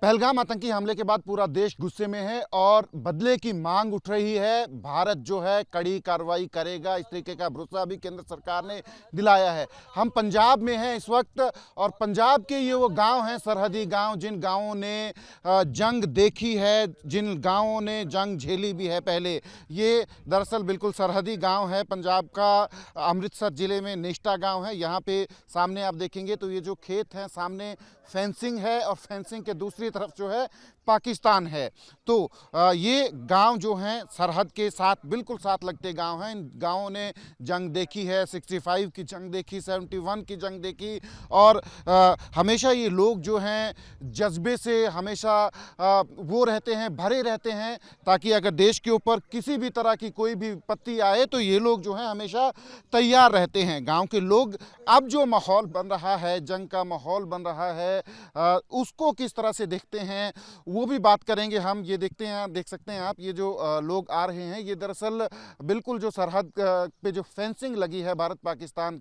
पहलगाम आतंकी हमले के बाद पूरा देश गुस्से में है और बदले की मांग उठ रही है। भारत जो है कड़ी कार्रवाई करेगा, इस तरीके का भरोसा भी केंद्र सरकार ने दिलाया है। हम पंजाब में हैं इस वक्त और पंजाब के ये वो गांव हैं, सरहदी गांव, जिन गांवों ने जंग देखी है, जिन गांवों ने जंग झेली भी है पहले। ये दरअसल बिल्कुल सरहदी गांव है पंजाब का। अमृतसर ज़िले में नेष्टा गांव है। यहाँ पे सामने आप देखेंगे तो ये जो खेत हैं, सामने फेंसिंग है और फेंसिंग के दूसरी तरफ जो है पाकिस्तान है। तो ये गांव जो हैं सरहद के साथ बिल्कुल साथ लगते गांव हैं। इन गांवों ने जंग देखी है, 65 की जंग देखी, 71 की जंग देखी और हमेशा ये लोग जो हैं जज्बे से हमेशा वो रहते हैं, भरे रहते हैं, ताकि अगर देश के ऊपर किसी भी तरह की कोई भी विपत्ति आए तो ये लोग जो हैं हमेशा तैयार रहते हैं। गाँव के लोग अब जो माहौल बन रहा है, जंग का माहौल बन रहा है, उसको किस तरह से देखते हैं वो भी बात करेंगे हम। ये देखते हैं, देख सकते हैं आप, ये जो लोग आ रहे हैं ये दरअसल बिल्कुल जो सरहद पे जो फेंसिंग लगी है भारत पाकिस्तान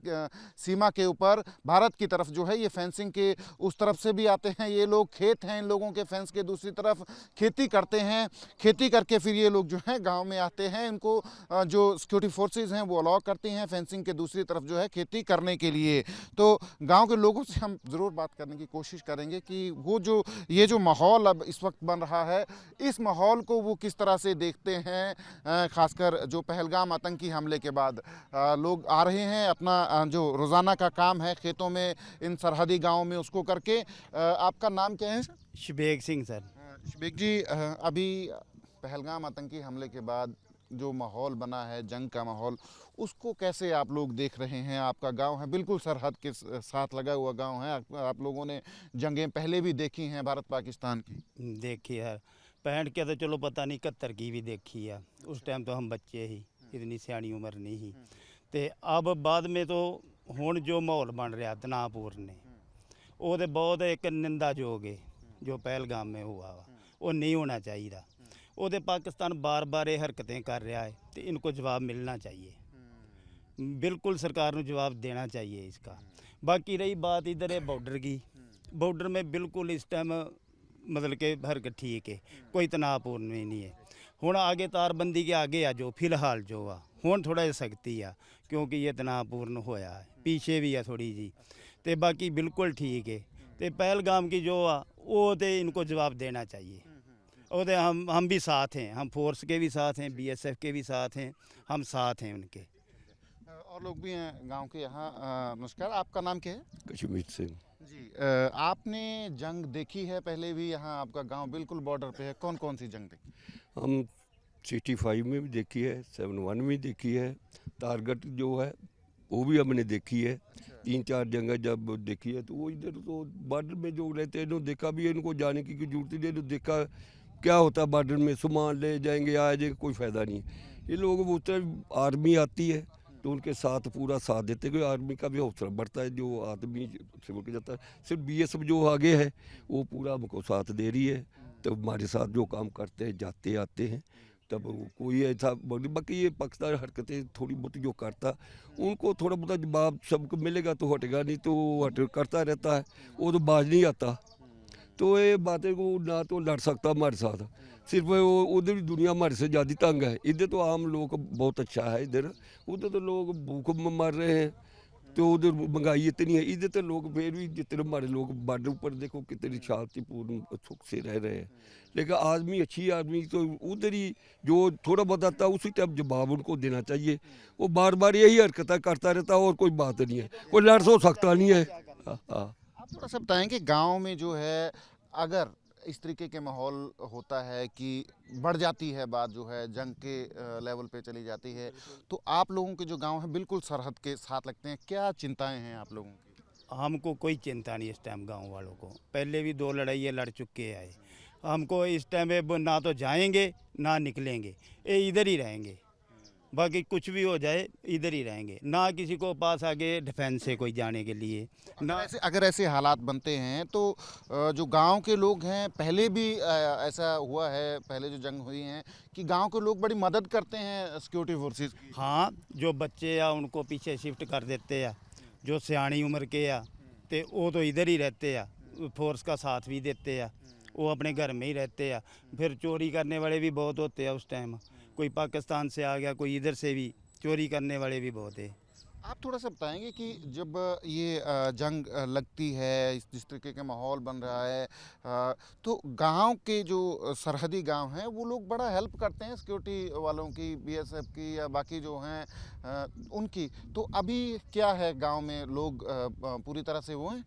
सीमा के ऊपर, भारत की तरफ जो है ये फेंसिंग के उस तरफ से भी आते हैं। ये लोग खेत हैं इन लोगों के, फेंस के दूसरी तरफ खेती करते हैं। खेती करके फिर ये लोग जो हैं गाँव में आते हैं। इनको जो सिक्योरिटी फोर्सेज हैं वो अलाउ करती हैं फेंसिंग के दूसरी तरफ जो है खेती करने के लिए। तो गाँव के लोगों से हम ज़रूर बात करने की कोशिश करेंगे कि वो जो ये जो माहौल अब इस वक्त बन रहा है, इस माहौल को वो किस तरह से देखते हैं। खासकर जो पहलगाम आतंकी हमले के बाद लोग आ रहे हैं, अपना जो रोज़ाना का काम है खेतों में, इन सरहदी गाँवों में, उसको करके। आपका नाम क्या है सर? शबेग सिंह सर। शबेग जी, अभी पहलगाम आतंकी हमले के बाद जो माहौल बना है, जंग का माहौल, उसको कैसे आप लोग देख रहे हैं? आपका गांव है बिल्कुल सरहद के साथ लगा हुआ गांव है। आप लोगों ने जंगें पहले भी देखी हैं भारत पाकिस्तान की? देखी है 65 के तो चलो पता नहीं 71 की भी देखी है। उस टाइम तो हम बच्चे ही, इतनी सियानी उम्र नहीं ही। तो अब बाद में तो हुण जो माहौल बन रहा तनावपूर्ण ने, वो तो बहुत एक निंदायोग है जो पहलगाम में हुआ वा, वो नहीं होना चाहिए। वो तो पाकिस्तान बार बार ये हरकतें कर रहा है तो इनको जवाब मिलना चाहिए, बिल्कुल सरकार को जवाब देना चाहिए इसका। बाकी रही बात इधर है बॉर्डर की, बॉर्डर में बिल्कुल इस टाइम मतलब कि हरकत ठीक है, कोई तनावपूर्ण नहीं है। हुण आगे तारबंदी के आगे आ जो फिलहाल जो आ हुण थोड़ा सख्ती आ, क्योंकि ये तनावपूर्ण होया है, पीछे भी है थोड़ी जी। तो बाकी बिल्कुल ठीक है। तो पहलगाम की जो आ वो तो इनको जवाब देना चाहिए। और हम भी साथ हैं, हम फोर्स के भी साथ हैं, BSF के भी साथ हैं, हम साथ हैं उनके। और लोग भी हैं गांव के यहाँ। नमस्कार, आपका नाम क्या है? कश्मीर सिंह जी। आपने जंग देखी है पहले भी? यहाँ आपका गांव बिल्कुल बॉर्डर पे है। कौन कौन सी जंग देखी? हम 65 में भी देखी है, 71 में देखी है, टारगेट जो है वो भी हमने देखी है। 3-4 जगह जब देखी है तो वो इधर तो बॉर्डर में जो रहते हैं इन्होंने देखा भी है, इनको जाने की कोई जरूरत नहीं है। देखा क्या होता है बॉर्डर में, सामान ले जाएंगे आ जाएंगे, कोई फ़ायदा नहीं है। ये लोग वो तरह आर्मी आती है तो उनके साथ पूरा साथ देते, कोई आर्मी का भी हौसला बढ़ता है। जो आदमी से बोल के जाता है, सिर्फ BSF जो आगे है वो पूरा हमको साथ दे रही है। तो हमारे साथ जो काम करते हैं, जाते आते हैं, तब कोई ऐसा बाकी ये पाकिस्तान हरकतें थोड़ी बहुत जो करता, उनको थोड़ा बहुत जवाब सबको मिलेगा तो हटेगा, नहीं तो हट करता रहता है, वो तो बाज नहीं आता। तो ये बातें को ना तो लड़ सकता हमारे साथ, सिर्फ वो उधर भी दुनिया हमारे से ज़्यादा तंग है। इधर तो आम लोग बहुत अच्छा है, इधर उधर तो लोग भूख मर रहे हैं, तो उधर महंगाई इतनी है। इधर तो लोग फिर भी जितने हमारे लोग बॉर्डर ऊपर देखो कितनी शांतिपूर्ण सुख से रह रहे हैं। लेकिन आदमी अच्छी आदमी तो उधर ही जो थोड़ा बहुत आता है उसी टाइम जवाब उनको देना चाहिए। वो बार बार यही हरकतें करता रहता है और कोई बात नहीं है, कोई लड़ सो सकता नहीं है। हाँ हाँ। आप थोड़ा सा बताएं कि गांव में जो है अगर इस तरीके के माहौल होता है कि बढ़ जाती है बात, जो है जंग के लेवल पे चली जाती है, तो आप लोगों के जो गांव है बिल्कुल सरहद के साथ लगते हैं, क्या चिंताएं हैं आप लोगों की? हमको कोई चिंता नहीं इस टाइम, गांव वालों को पहले भी 2 लड़ाइयाँ लड़ चुके आए। हमको इस टाइम पे ना तो जाएंगे ना निकलेंगे, ये इधर ही रहेंगे। बाकी कुछ भी हो जाए इधर ही रहेंगे, ना किसी को पास आगे डिफेंस है कोई जाने के लिए ना। अगर ऐसे हालात बनते हैं तो जो गांव के लोग हैं, पहले भी ऐसा हुआ है, पहले जो जंग हुई हैं, कि गांव के लोग बड़ी मदद करते हैं सिक्योरिटी फोर्सेस की। हाँ, जो बच्चे या उनको पीछे शिफ्ट कर देते हैं, जो सियानी उम्र के आ ते वो तो इधर ही रहते हैं, फोर्स का साथ भी देते हैं। वो अपने घर में ही रहते हैं। फिर चोरी करने वाले भी बहुत होते हैं उस टाइम, कोई पाकिस्तान से आ गया, कोई इधर से भी, चोरी करने वाले भी बहुत है। आप थोड़ा सा बताएंगे कि जब ये जंग लगती है, जिस तरीके का माहौल बन रहा है, तो गांव के जो सरहदी गांव हैं वो लोग बड़ा हेल्प करते हैं सिक्योरिटी वालों की, बीएसएफ की या बाकी जो हैं उनकी। तो अभी क्या है, गांव में लोग पूरी तरह से वो हैं?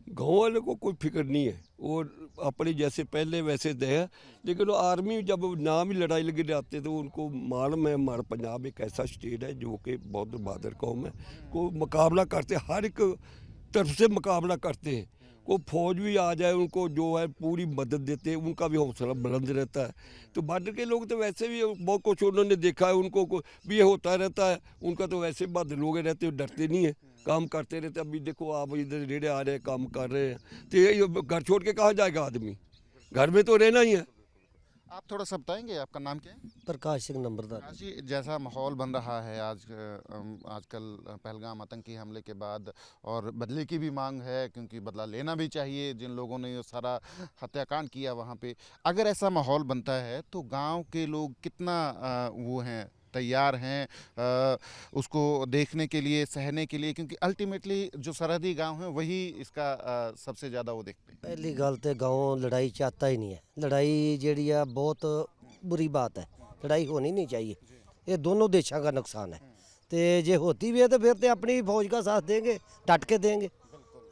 गाँव वालों को कोई फिक्र नहीं है, वो अपने जैसे पहले वैसे है। लेकिन वो आर्मी जब नाम ही लड़ाई लगे जाते तो उनको मालूम है हमारा पंजाब एक ऐसा स्टेट है जो कि बहुत बहादुर कौम है, को मुकाबला करते, हर एक तरफ से मुकाबला करते हैं। को फौज भी आ जाए उनको जो है पूरी मदद देते हैं, उनका भी हौसला बुलंद रहता है। तो बॉर्डर के लोग तो वैसे भी बहुत कुछ उन्होंने देखा है, उनको भी ये होता रहता है, उनका तो वैसे बहादुर लोग रहते हैं, डरते नहीं है, काम करते रहते। अभी देखो आप इधर रेड़े आ रहे हैं, काम कर रहे हैं, तो ये घर छोड़ के कहाँ जाएगा आदमी, घर में तो रहना ही है। आप थोड़ा सा बताएंगे, आपका नाम क्या है? प्रकाश सिंह नंबरदार। प्रकाश जी, जैसा माहौल बन रहा है आजकल पहलगाम आतंकी हमले के बाद, और बदले की भी मांग है क्योंकि बदला लेना भी चाहिए जिन लोगों ने ये सारा हत्याकांड किया वहाँ पे। अगर ऐसा माहौल बनता है तो गांव के लोग कितना वो हैं, तैयार हैं उसको देखने के लिए, सहने के लिए, क्योंकि अल्टीमेटली जो सरहदी गांव हैं वही इसका सबसे ज़्यादा वो देखते हैं। पहली गल तो गाँव लड़ाई चाहता ही नहीं है। लड़ाई जी है बहुत बुरी बात है, लड़ाई होनी नहीं चाहिए, ये दोनों देशों का नुकसान है। तो जे होती भी है तो फिर तो अपनी फौज का साथ देंगे, डट के देंगे।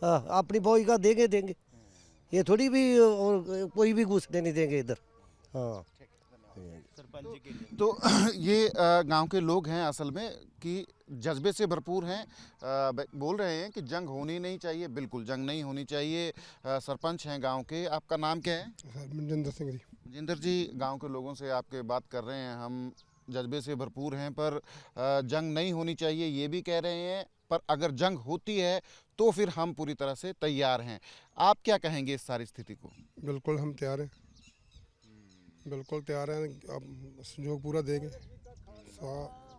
हाँ, अपनी फौज का देंगे, ये थोड़ी भी और कोई भी घुसने नहीं देंगे इधर। हाँ, तो ये गांव के लोग हैं असल में कि जज्बे से भरपूर हैं, बोल रहे हैं कि जंग होनी नहीं चाहिए, बिल्कुल जंग नहीं होनी चाहिए। सरपंच हैं गांव के, आपका नाम क्या है? मनजिंदर सिंह जी। जिंदर जी, गांव के लोगों से आपके बात कर रहे हैं, हम जज्बे से भरपूर हैं, पर जंग नहीं होनी चाहिए ये भी कह रहे हैं, पर अगर जंग होती है तो फिर हम पूरी तरह से तैयार हैं। आप क्या कहेंगे इस सारी स्थिति को? बिल्कुल हम तैयार हैं, बिल्कुल तैयार हैं, अब सहयोग पूरा देंगे।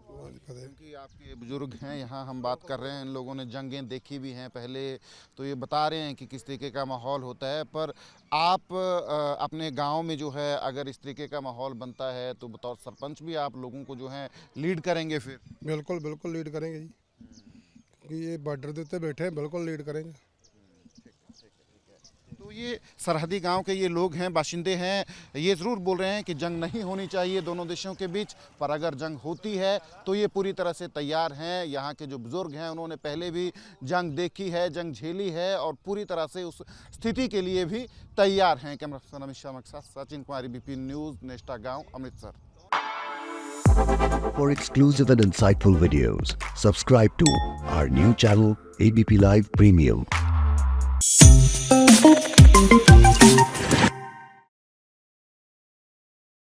क्योंकि आपके बुजुर्ग हैं यहाँ, हम बात कर रहे हैं, इन लोगों ने जंगें देखी भी हैं पहले, तो ये बता रहे हैं कि किस तरीके का माहौल होता है। पर आप अपने गांव में जो है अगर इस तरीके का माहौल बनता है तो बतौर सरपंच भी आप लोगों को जो है लीड करेंगे फिर? बिल्कुल बिल्कुल लीड करेंगे जी, क्योंकि ये बॉर्डर के उत्ते बैठे हैं, बिल्कुल लीड करेंगे। तो ये सरहदी गांव के ये लोग हैं, बाशिंदे हैं, ये ज़रूर बोल रहे हैं कि जंग नहीं होनी चाहिए दोनों देशों के बीच, पर अगर जंग होती है तो ये पूरी तरह से तैयार हैं। यहाँ के जो बुज़ुर्ग हैं उन्होंने पहले भी जंग देखी है, जंग झेली है, और पूरी तरह से उस स्थिति के लिए भी तैयार हैं। कैमरा पर्सन अमित शर्मा के साथ सचिन कुमारी, BP न्यूज़, नेस्टा गाँव, Amritsar. For exclusive and insightful videos, subscribe to our new channel ABP Live Premium.